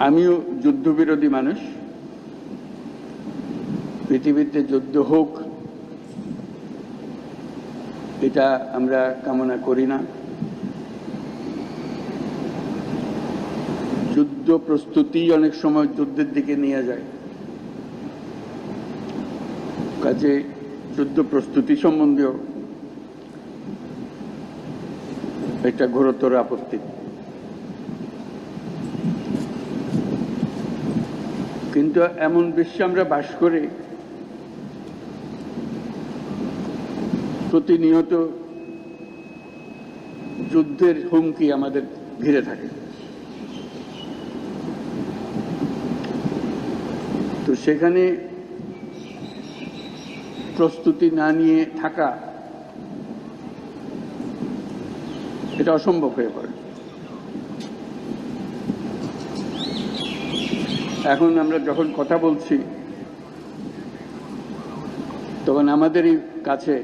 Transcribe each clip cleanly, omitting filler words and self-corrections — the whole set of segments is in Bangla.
আমিও যুদ্ধবিরোধী মানুষ। পৃথিবীতে যুদ্ধ হোক এটা আমরা কামনা করি না। যুদ্ধ প্রস্তুতি অনেক সময় যুদ্ধের দিকে নিয়ে যায়। কাজে যুদ্ধ প্রস্তুতি সম্বন্ধেও একটা ঘোরতর আপত্তি। কিন্তু এমন বিশ্বে আমরা বাস করি প্রতিনিয়ত যুদ্ধের হুমকি আমাদের ঘিরে থাকে। তো সেখানে প্রস্তুতি না নিয়ে থাকা এটা অসম্ভব হয়ে পড়ে। এখন আমরা যখন কথা বলছি তখন আমাদেরই কাছে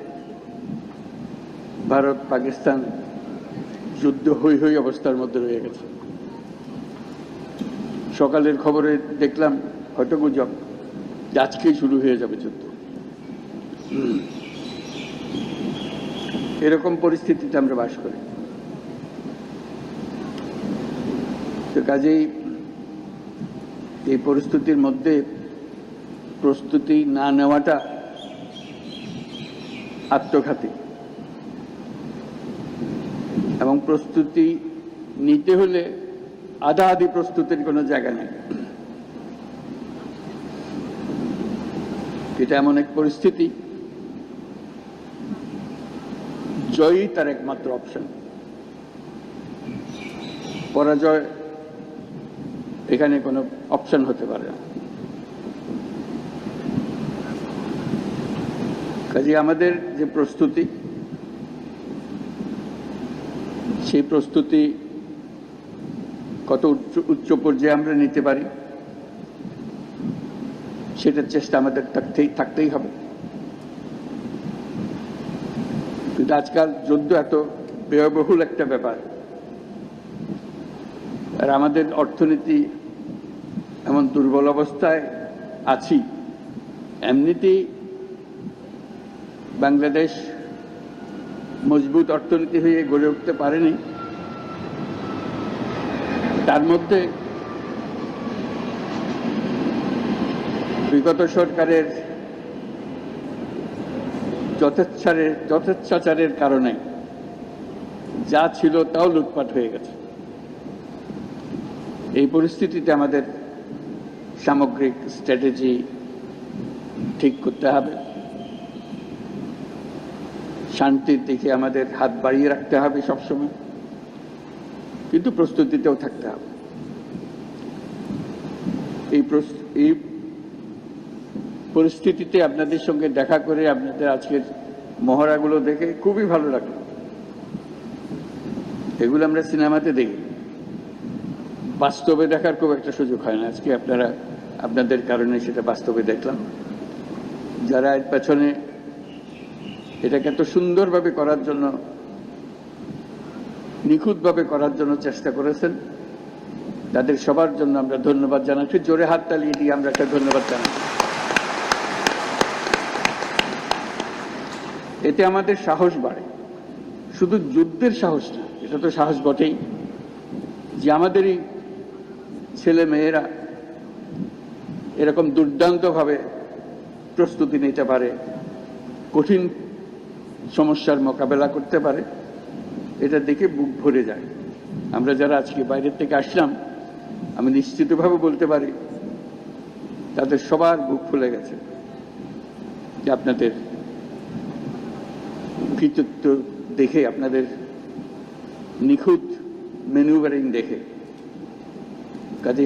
ভারত পাকিস্তান যুদ্ধ হই হই অবস্থার মধ্যে রয়ে গেছে। সকালের খবরে দেখলাম হয়তো গুজব আজকেই শুরু হয়ে যাবে যুদ্ধ। এরকম পরিস্থিতিতে আমরা বাস করি। তো কাজেই এই পরিস্থিতির মধ্যে প্রস্তুতি না নেওয়াটা আত্মঘাতী, এবং প্রস্তুতি নিতে হলে আধা আধি প্রস্তুতির কোনো জায়গা নেই। এটা এমন এক পরিস্থিতি জয়ই তার একমাত্র অপশন। পরাজয় এখানে কোনো অপশন হতে পারে না। কাজে আমাদের যে প্রস্তুতি, সেই প্রস্তুতি কত উচ্চ পর্যায়ে আমরা নিতে পারি সেটার চেষ্টা আমাদের থাকতেই হবে। কিন্তু আজকাল যুদ্ধ এত ব্যয়বহুল একটা ব্যাপার, আর আমাদের অর্থনীতি এমন দুর্বল অবস্থায় আছি। এমনিতেই বাংলাদেশ মজবুত অর্থনীতি হয়ে গড়ে উঠতে পারেনি, তার মধ্যে বিগত সরকারের যথেচ্ছাচারের কারণে যা ছিল তাও লুটপাট হয়ে গেছে। এই পরিস্থিতিতে আমাদের সামগ্রিক স্ট্র্যাটেজি ঠিক করতে হবে। শান্তির দিকে আমাদের হাত বাড়িয়ে রাখতে হবে সবসময়, কিন্তু প্রস্তুতিতেও থাকতে হবে। এই পরিস্থিতিতে আপনাদের সঙ্গে দেখা করে, আপনাদের আজকের মহড়াগুলো দেখে খুবই ভালো লাগলো। এগুলো আমরা সিনেমাতে দেখি, বাস্তবে দেখার খুব একটা সুযোগ হয় না। আজকে আপনাদের কারণে সেটা বাস্তবে দেখলাম। যারা এর পেছনে এটাকে এত সুন্দরভাবে করার জন্য, নিখুঁতভাবে করার জন্য চেষ্টা করেছেন, তাদের সবার জন্য আমরা ধন্যবাদ জানাচ্ছি। জোরে হাত তালিয়ে দিয়ে আমরা একটা ধন্যবাদ জানাচ্ছি। এতে আমাদের সাহস বাড়ে। শুধু যুদ্ধের সাহস না, এটা তো সাহস বটেই, যে আমাদেরই ছেলে মেয়েরা এরকম দুর্দান্তভাবে প্রস্তুতি নিতে পারে, কঠিন সমস্যার মোকাবেলা করতে পারে, এটা দেখে বুক ভরে যায়। আমরা যারা আজকে বাইরের থেকে আসলাম, আমি নিশ্চিতভাবে বলতে পারি তাদের সবার বুক ফুলে গেছে যে আপনাদের কৃতিত্ব দেখে, আপনাদের নিখুঁত ম্যানুভারিং দেখে। কাজে